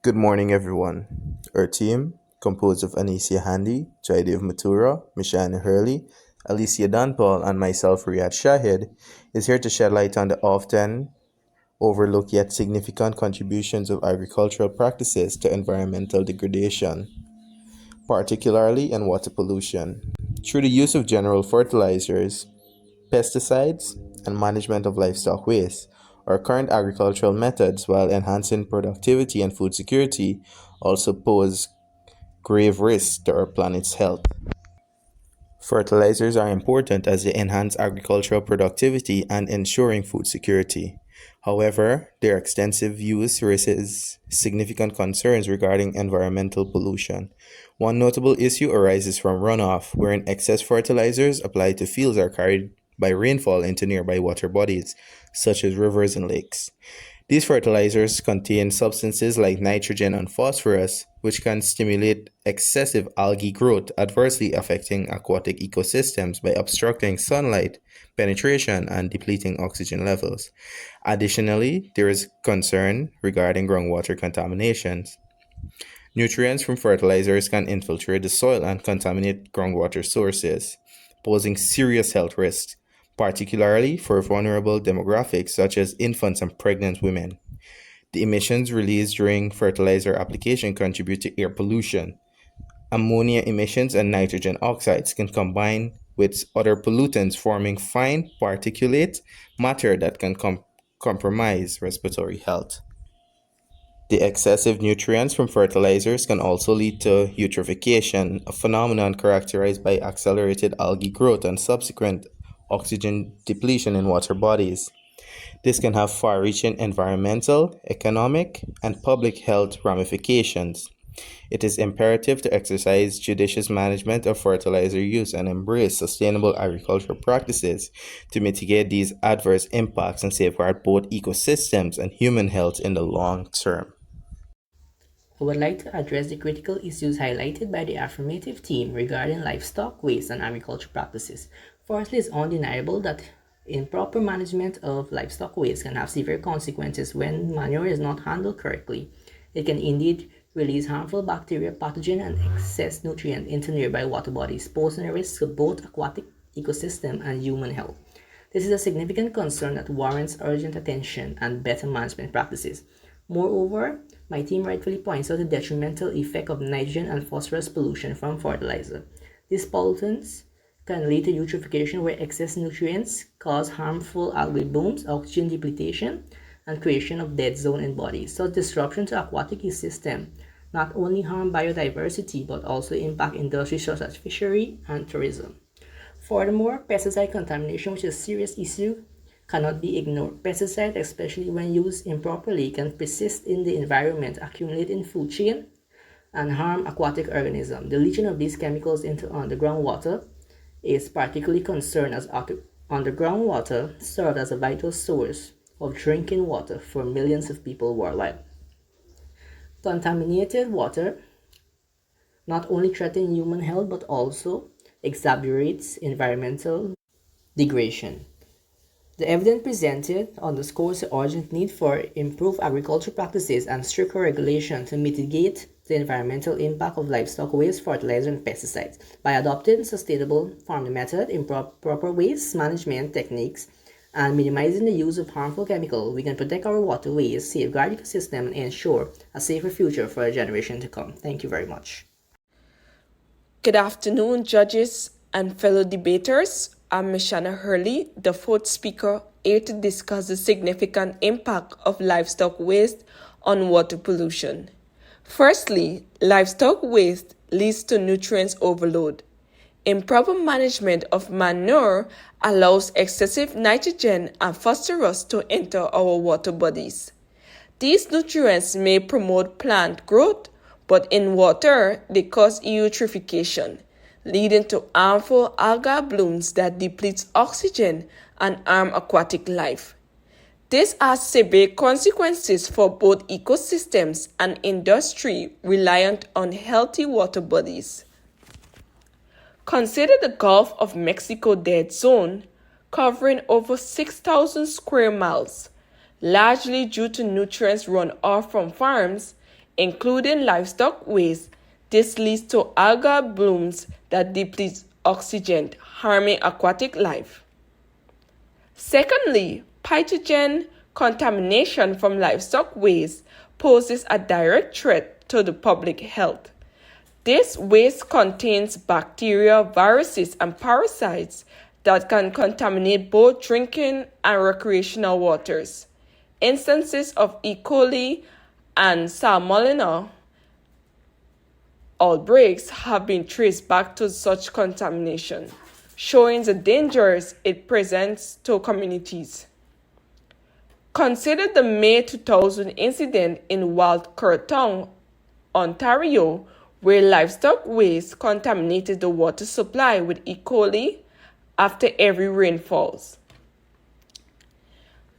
Good morning, everyone. Our team, composed of Anicia Handy, Jaidev Mathura, Mishana Hurley, Alicia Danpal, and myself, Riyad Shahid, is here to shed light on the often overlooked yet significant contributions of agricultural practices to environmental degradation, particularly in water pollution. Through the use of general fertilizers, pesticides, and management of livestock waste, our current agricultural methods, while enhancing productivity and food security, also pose grave risks to our planet's health. Fertilizers are important as they enhance agricultural productivity and ensuring food security. However, their extensive use raises significant concerns regarding environmental pollution. One notable issue arises from runoff, wherein excess fertilizers applied to fields are carried by rainfall into nearby water bodies, such as rivers and lakes. These fertilizers contain substances like nitrogen and phosphorus, which can stimulate excessive algae growth, adversely affecting aquatic ecosystems by obstructing sunlight penetration and depleting oxygen levels. Additionally, there is concern regarding groundwater contaminations. Nutrients from fertilizers can infiltrate the soil and contaminate groundwater sources, posing serious health risks, particularly for vulnerable demographics such as infants and pregnant women. The emissions released during fertilizer application contribute to air pollution. Ammonia emissions and nitrogen oxides can combine with other pollutants, forming fine particulate matter that can compromise respiratory health. The excessive nutrients from fertilizers can also lead to eutrophication, a phenomenon characterized by accelerated algae growth and subsequent oxygen depletion in water bodies. This can have far reaching environmental, economic, and public health ramifications. It is imperative to exercise judicious management of fertilizer use and embrace sustainable agricultural practices to mitigate these adverse impacts and safeguard both ecosystems and human health in the long term. I would like to address the critical issues highlighted by the affirmative team regarding livestock waste and agriculture practices. Firstly, it's undeniable that improper management of livestock waste can have severe consequences when manure is not handled correctly. It can indeed release harmful bacteria, pathogen, and excess nutrient into nearby water bodies, posing a risk to both aquatic ecosystem and human health. This is a significant concern that warrants urgent attention and better management practices. Moreover, my team rightfully points out the detrimental effect of nitrogen and phosphorus pollution from fertilizer. These pollutants can lead to eutrophication where excess nutrients cause harmful algal blooms, oxygen depletion, and creation of dead zone in bodies. So disruption to aquatic ecosystem not only harm biodiversity but also impact industries such as fishery and tourism. Furthermore, pesticide contamination, which is a serious issue, cannot be ignored. Pesticides, especially when used improperly, can persist in the environment, accumulate in food chain, and harm aquatic organisms. The leaching of these chemicals into underground water is particularly concerned as underground water serves as a vital source of drinking water for millions of people worldwide. Contaminated water not only threatens human health but also exacerbates environmental degradation. The evidence presented underscores the urgent need for improved agricultural practices and stricter regulation to mitigate the environmental impact of livestock waste, fertilizer, and pesticides. By adopting sustainable farming methods, proper waste management techniques, and minimizing the use of harmful chemicals, we can protect our waterways, safeguard ecosystem, and ensure a safer future for a generation to come. Thank you very much. Good afternoon, judges and fellow debaters. I'm Mishana Hurley, the fourth speaker, here to discuss the significant impact of livestock waste on water pollution. Firstly, livestock waste leads to nutrients overload. Improper management of manure allows excessive nitrogen and phosphorus to enter our water bodies. These nutrients may promote plant growth, but in water, they cause eutrophication, leading to harmful algal blooms that deplete oxygen and harm aquatic life. This has severe consequences for both ecosystems and industry reliant on healthy water bodies. Consider the Gulf of Mexico dead zone, covering over 6,000 square miles, largely due to nutrients run off from farms. including livestock waste. This leads to algal blooms that deplete oxygen, harming aquatic life. Secondly, pathogen contamination from livestock waste poses a direct threat to the public health. This waste contains bacteria, viruses, and parasites that can contaminate both drinking and recreational waters. Instances of E. coli and Salmonella outbreaks have been traced back to such contamination, showing the dangers it presents to communities. Consider the May 2000 incident in Walkertown, Ontario, where livestock waste contaminated the water supply with E. coli after every rainfalls,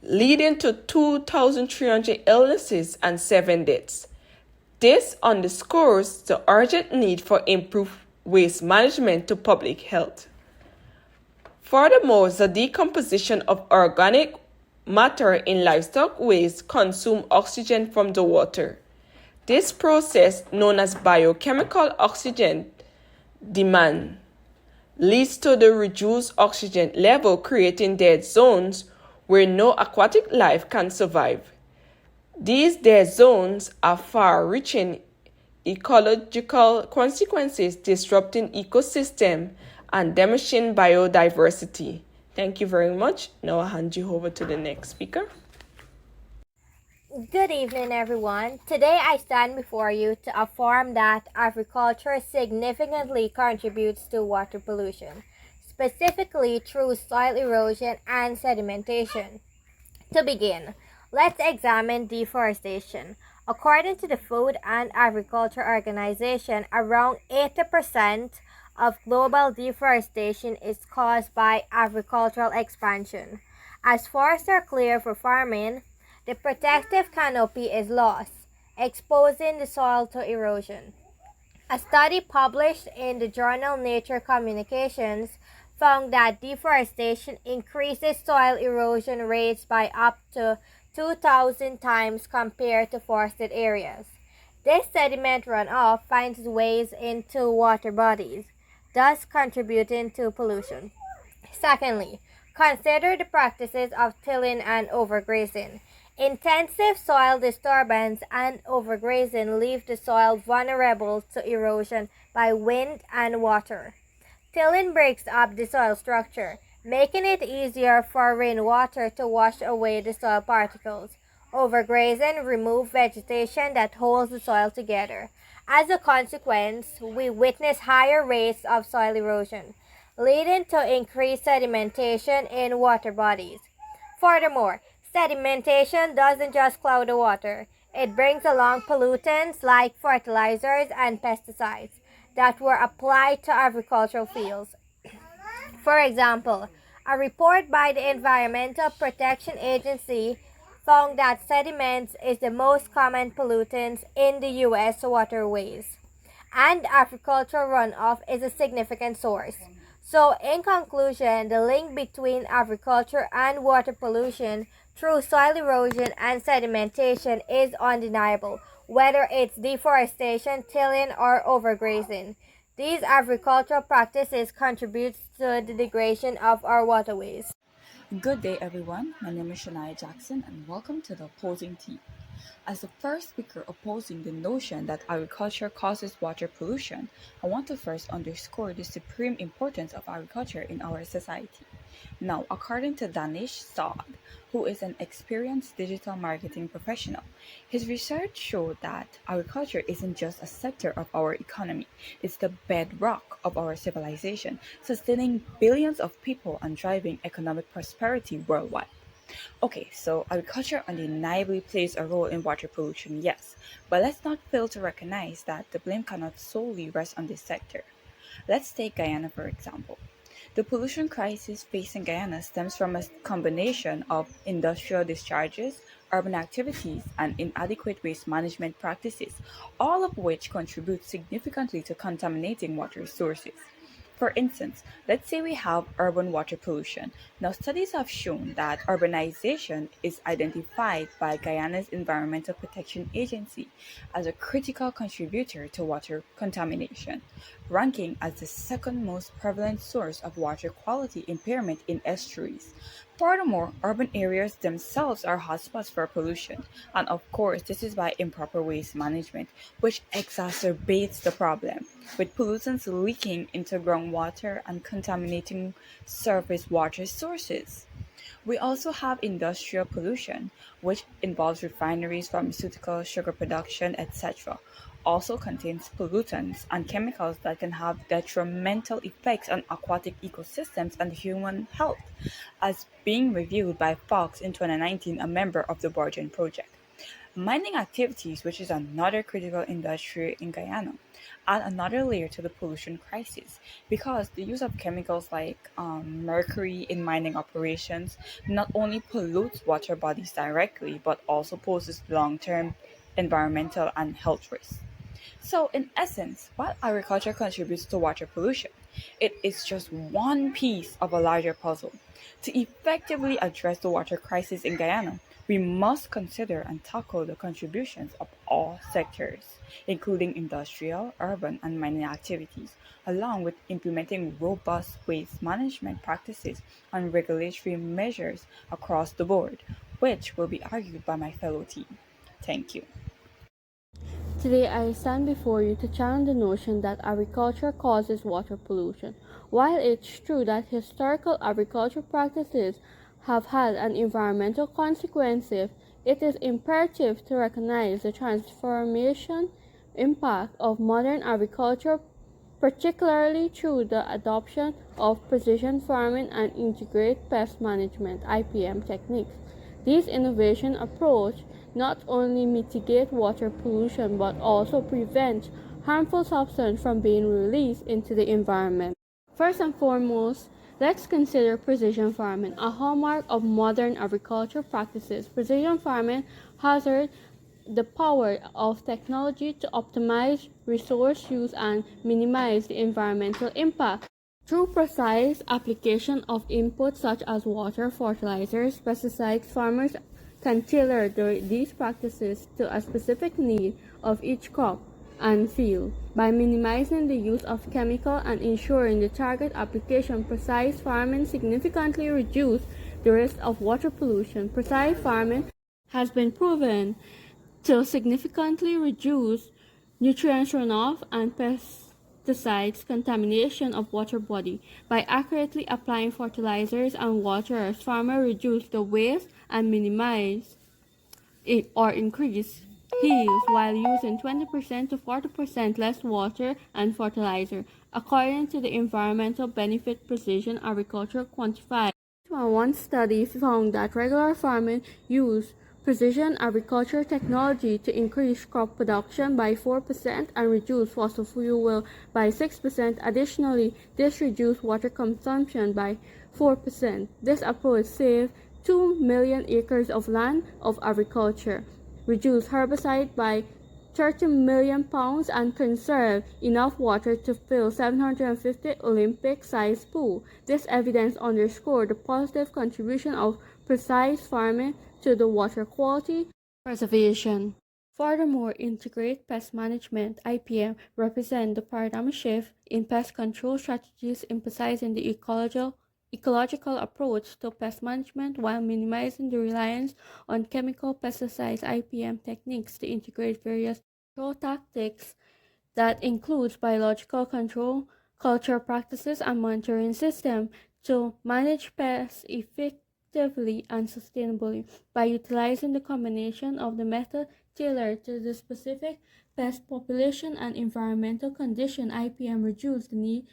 leading to 2,300 illnesses and 7 deaths. This underscores the urgent need for improved waste management to public health. Furthermore, the decomposition of organic matter in livestock waste consumes oxygen from the water. This process, known as biochemical oxygen demand, leads to the reduced oxygen level, creating dead zones where no aquatic life can survive. These dead zones are far-reaching ecological consequences, disrupting ecosystem and diminishing biodiversity. Thank you very much. Now I'll hand you over to the next speaker. Good evening, everyone. Today I stand before you to affirm that agriculture significantly contributes to water pollution, specifically through soil erosion and sedimentation. To begin, let's examine deforestation. According to the Food and Agriculture Organization, around 80% of global deforestation is caused by agricultural expansion. As forests are cleared for farming, the protective canopy is lost, exposing the soil to erosion. A study published in the journal Nature Communications found that deforestation increases soil erosion rates by up to 2,000 times compared to forested areas. This sediment runoff finds ways into water bodies, thus contributing to pollution. Secondly, consider the practices of tilling and overgrazing. Intensive soil disturbance and overgrazing leave the soil vulnerable to erosion by wind and water. Tilling breaks up the soil structure, making it easier for rainwater to wash away the soil particles. Overgrazing removes vegetation that holds the soil together. As a consequence, we witness higher rates of soil erosion, leading to increased sedimentation in water bodies. Furthermore, sedimentation doesn't just cloud the water, it brings along pollutants like fertilizers and pesticides that were applied to agricultural fields. For example, a report by the Environmental Protection Agency found that sediments is the most common pollutant in the U.S. waterways, and agricultural runoff is a significant source. So, in conclusion, the link between agriculture and water pollution through soil erosion and sedimentation is undeniable, whether it's deforestation, tilling, or overgrazing. These agricultural practices contribute to the degradation of our waterways. Good day, everyone. My name is Shania Jackson, and welcome to the opposing team. As the first speaker opposing the notion that agriculture causes water pollution, I want to first underscore the supreme importance of agriculture in our society. Now, according to Danish Saad, who is an experienced digital marketing professional, his research showed that agriculture isn't just a sector of our economy, it's the bedrock of our civilization, sustaining billions of people and driving economic prosperity worldwide. Okay, so agriculture undeniably plays a role in water pollution, yes, but let's not fail to recognize that the blame cannot solely rest on this sector. Let's take Guyana for example. The pollution crisis facing Guyana stems from a combination of industrial discharges, urban activities, and inadequate waste management practices, all of which contribute significantly to contaminating water sources. For instance, let's say we have urban water pollution. Now, studies have shown that urbanization is identified by Guyana's Environmental Protection Agency as a critical contributor to water contamination, ranking as the second most prevalent source of water quality impairment in estuaries. Furthermore, urban areas themselves are hotspots for pollution, and of course, this is by improper waste management, which exacerbates the problem, with pollutants leaking into groundwater and contaminating surface water sources. We also have industrial pollution, which involves refineries, pharmaceutical, sugar production, etc. Also contains pollutants and chemicals that can have detrimental effects on aquatic ecosystems and human health, as being reviewed by Fox in 2019, a member of the Borgen Project. Mining activities, which is another critical industry in Guyana, add another layer to the pollution crisis because the use of chemicals like mercury in mining operations not only pollutes water bodies directly but also poses long term environmental and health risks. So, in essence, while agriculture contributes to water pollution, it is just one piece of a larger puzzle. To effectively address the water crisis in Guyana, we must consider and tackle the contributions of all sectors, including industrial, urban, and mining activities, along with implementing robust waste management practices and regulatory measures across the board, which will be argued by my fellow team. Thank you. Today I stand before you to challenge the notion that agriculture causes water pollution. While it's true that historical agricultural practices have had an environmental consequences, it is imperative to recognize the transformation impact of modern agriculture, particularly through the adoption of precision farming and integrated pest management (IPM) techniques. These innovation approach not only mitigate water pollution but also prevent harmful substances from being released into the environment. First and foremost, let's consider precision farming, a hallmark of modern agriculture practices. Precision farming hazards the power of technology to optimize resource use and minimize the environmental impact. Through precise application of inputs such as water, fertilizers, pesticides, farmers can tailor these practices to a specific need of each crop and field. By minimizing the use of chemical and ensuring the target application, precise farming significantly reduces the risk of water pollution. Precise farming has been proven to significantly reduce nutrient runoff and pesticides contamination of water body. By accurately applying fertilizers and waters, farmers reduce the waste and minimize it or increase yields while using 20% to 40% less water and fertilizer, according to the Environmental Benefit Precision Agriculture quantified. One study found that regular farming used precision agriculture technology to increase crop production by 4% and reduce fossil fuel by 6%. Additionally, this reduced water consumption by 4%. This approach saved 2 million acres of land of agriculture, reduced herbicide by 30 million pounds, and conserve enough water to fill 750 Olympic-sized pools. This evidence underscored the positive contribution of precise farming to the water quality preservation. Furthermore, integrated pest management (IPM) represents the paradigm shift in pest control strategies, emphasizing the ecological approach to pest management while minimizing the reliance on chemical pesticides. IPM techniques to integrate various control tactics that includes biological control, culture practices, and monitoring system to manage pests effectively and sustainably. By utilizing the combination of the method tailored to the specific pest population and environmental condition, IPM reduces the need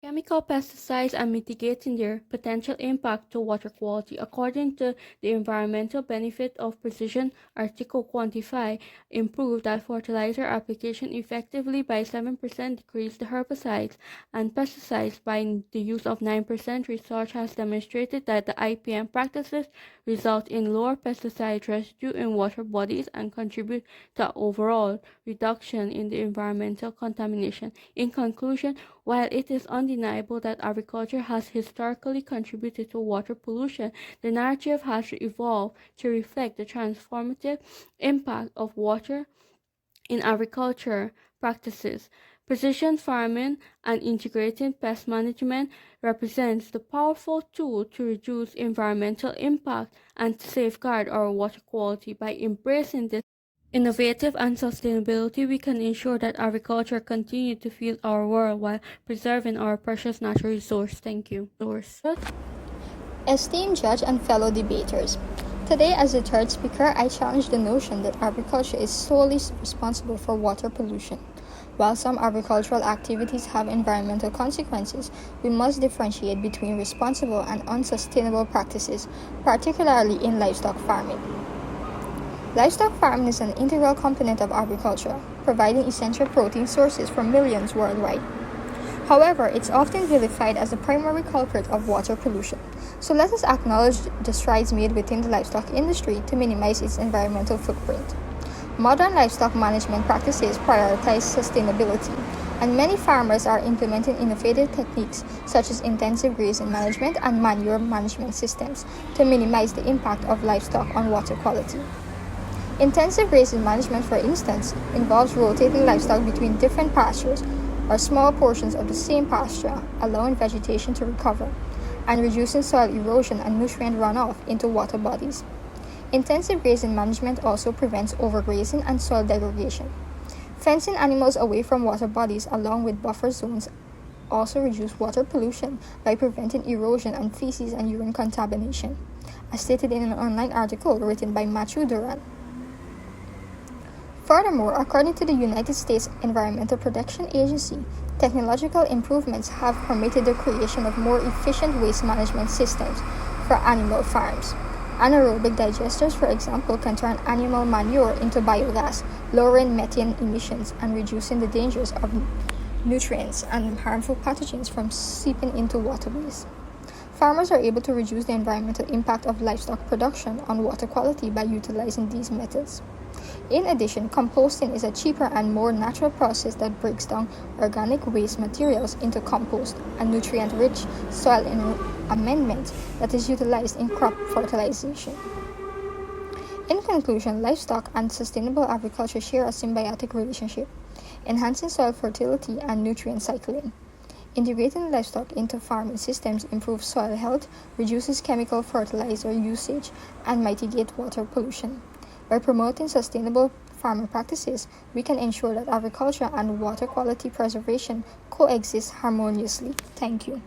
chemical pesticides and mitigating their potential impact to water quality. According to the environmental benefit of precision article quantify, improved that fertilizer application effectively by 7% decreased the herbicides and pesticides by the use of 9%. Research has demonstrated that the IPM practices result in lower pesticide residue in water bodies and contribute to overall reduction in the environmental contamination. In conclusion, While it is undeniable that agriculture has historically contributed to water pollution, the narrative has evolved to reflect the transformative impact of water in agriculture practices. Precision farming and integrated pest management represents the powerful tool to reduce environmental impact and to safeguard our water quality. By embracing this innovative and sustainability, we can ensure that agriculture continues to feed our world while preserving our precious natural resource. Thank you. Esteemed judge and fellow debaters, today as the third speaker, I challenge the notion that agriculture is solely responsible for water pollution. While some agricultural activities have environmental consequences, we must differentiate between responsible and unsustainable practices, particularly in livestock farming. Livestock farming is an integral component of agriculture, providing essential protein sources for millions worldwide. However, it's often vilified as the primary culprit of water pollution. So let us acknowledge the strides made within the livestock industry to minimize its environmental footprint. Modern livestock management practices prioritize sustainability, and many farmers are implementing innovative techniques such as intensive grazing management and manure management systems to minimize the impact of livestock on water quality. Intensive grazing management, for instance, involves rotating livestock between different pastures or small portions of the same pasture, allowing vegetation to recover, and reducing soil erosion and nutrient runoff into water bodies. Intensive grazing management also prevents overgrazing and soil degradation. Fencing animals away from water bodies along with buffer zones also reduce water pollution by preventing erosion and feces and urine contamination, as stated in an online article written by Matthew Duran. Furthermore, according to the United States Environmental Protection Agency, technological improvements have permitted the creation of more efficient waste management systems for animal farms. Anaerobic digesters, for example, can turn animal manure into biogas, lowering methane emissions and reducing the dangers of nutrients and harmful pathogens from seeping into waterways. Farmers are able to reduce the environmental impact of livestock production on water quality by utilizing these methods. In addition, composting is a cheaper and more natural process that breaks down organic waste materials into compost, a nutrient-rich soil amendment that is utilized in crop fertilization. In conclusion, livestock and sustainable agriculture share a symbiotic relationship, enhancing soil fertility and nutrient cycling. Integrating livestock into farming systems improves soil health, reduces chemical fertilizer usage, and mitigates water pollution. By promoting sustainable farming practices, we can ensure that agriculture and water quality preservation coexist harmoniously. Thank you.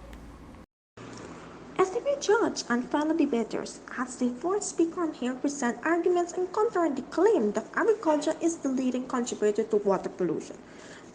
Esteemed judge and fellow debaters, as the fourth speaker, I'm here to present arguments in countering the claim that agriculture is the leading contributor to water pollution.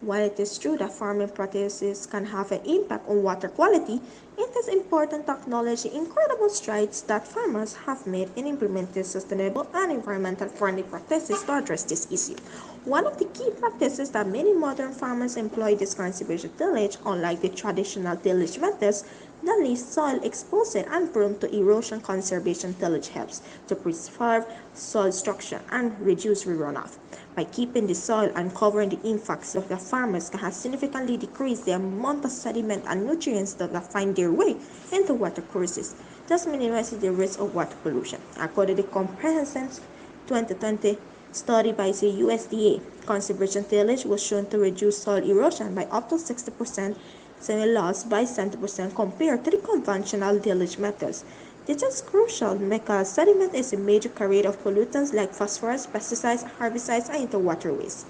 While it is true that farming practices can have an impact on water quality, it is important to acknowledge the incredible strides that farmers have made in implementing sustainable and environmentally friendly practices to address this issue. One of the key practices that many modern farmers employ is conservation tillage, unlike the traditional tillage methods that leave soil exposed and prone to erosion. Conservation tillage helps to preserve soil structure and reduce runoff. By keeping the soil and covering the influx of the farmers can significantly decrease the amount of sediment and nutrients that find their way into water courses, thus minimizing the risk of water pollution. According to the comprehensive 2020 study by the USDA, conservation tillage was shown to reduce soil erosion by up to 60%, soil loss by 70% compared to the conventional tillage methods. This is crucial because sediment is a major carrier of pollutants like phosphorus, pesticides, herbicides, and into waterways.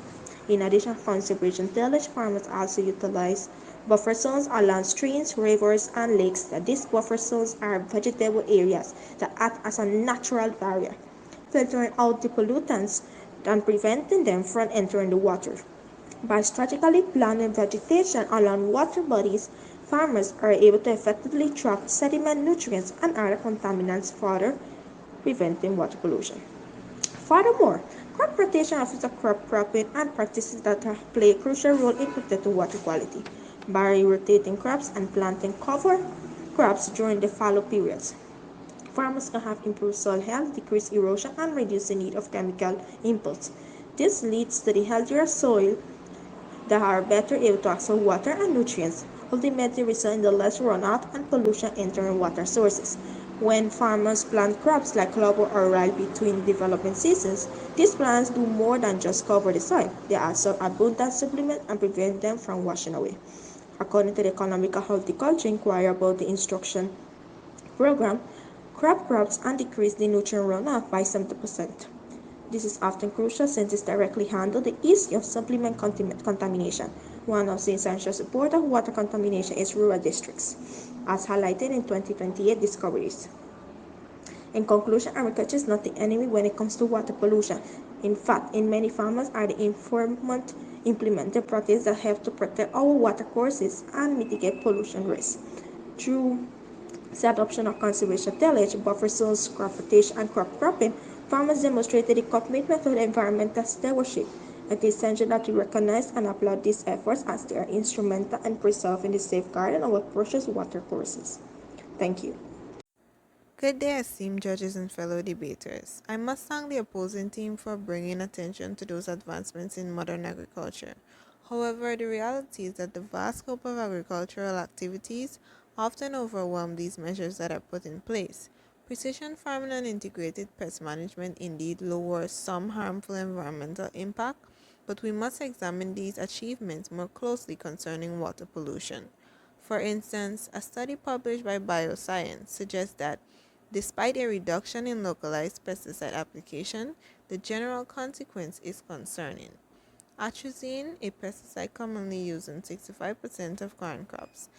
In addition, conservation tillage farmers also utilize buffer zones along streams, rivers, and lakes. These buffer zones are vegetable areas that act as a natural barrier, filtering out the pollutants and preventing them from entering the water. By strategically planting vegetation along water bodies, farmers are able to effectively trap sediment, nutrients, and other contaminants, further preventing water pollution. Furthermore, crop rotation offers a crop cropping and practices that play a crucial role in protecting water quality. By rotating crops and planting cover crops during the fallow periods, farmers can have improved soil health, decreased erosion, and reduce the need of chemical inputs. This leads to the healthier soil that are better able to absorb water and nutrients. ultimately result in the less runoff and pollution entering water sources. When farmers plant crops like clover or rye between development seasons, these plants do more than just cover the soil. They also abundant supplement and prevent them from washing away. According to the Economic Horticulture Inquiry about the instruction program, crop crops and decrease the nutrient runoff by 70%. This is often crucial since it directly handles the issue of supplement contamination. One of the essential supporters of water contamination is rural districts, as highlighted in 2028 discoveries. In conclusion, agriculture is not the enemy when it comes to water pollution. In fact, in many farmers are the informant implemented practices that help to protect our water courses and mitigate pollution risks. Through the adoption of conservation tillage, buffer zones, crop rotation, and crop cropping, farmers demonstrated a commitment to environmental stewardship. It is essential that we recognize and applaud these efforts as they are instrumental in preserving the safeguarding of our precious water courses. Thank you. Good day, esteemed judges and fellow debaters. I must thank the opposing team for bringing attention to those advancements in modern agriculture. However, the reality is that the vast scope of agricultural activities often overwhelm these measures that are put in place. Precision farming and integrated pest management indeed lower some harmful environmental impact, but we must examine these achievements more closely concerning water pollution. For instance, a study published by Bioscience suggests that despite a reduction in localized pesticide application, the general consequence is concerning. Atrazine, a pesticide commonly used in 65% of corn crops,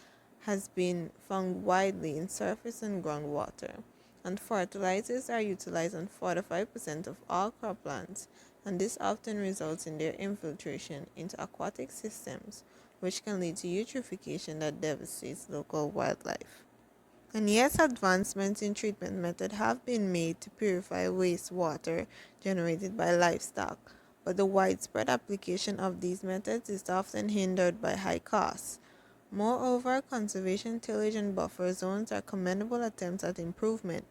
has been found widely in surface and groundwater, and fertilizers are utilized on 45% of all croplands, and this often results in their infiltration into aquatic systems, which can lead to eutrophication that devastates local wildlife. And yes, advancements in treatment methods have been made to purify wastewater generated by livestock, but the widespread application of these methods is often hindered by high costs. Moreover, conservation tillage and buffer zones are commendable attempts at improvement,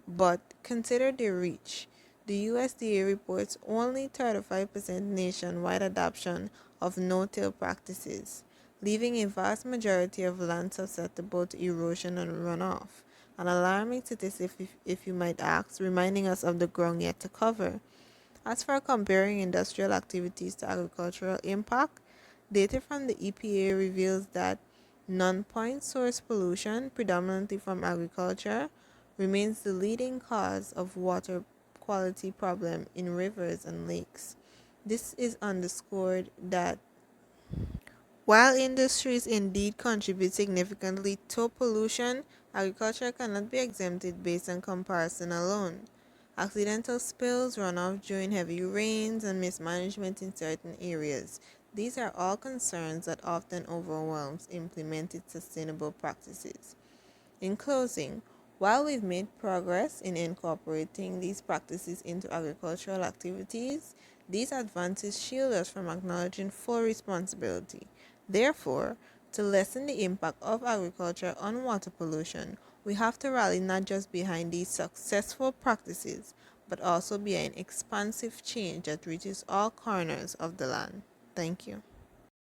but consider their reach. The USDA reports only 35% nationwide adoption of no-till practices, leaving a vast majority of land susceptible to erosion and runoff. An alarming statistic, if you might ask, reminding us of the ground yet to cover. As for comparing industrial activities to agricultural impact, data from the EPA reveals that non-point source pollution, predominantly from agriculture, remains the leading cause of water quality problem in rivers and lakes. This is underscored that while industries indeed contribute significantly to pollution, agriculture cannot be exempted based on comparison alone. Accidental spills, runoff during heavy rains, and mismanagement in certain areas. These are all concerns that often overwhelms implemented sustainable practices. In closing, while we've made progress in incorporating these practices into agricultural activities, these advances shield us from acknowledging full responsibility. Therefore, to lessen the impact of agriculture on water pollution, we have to rally not just behind these successful practices, but also behind expansive change that reaches all corners of the land. Thank you.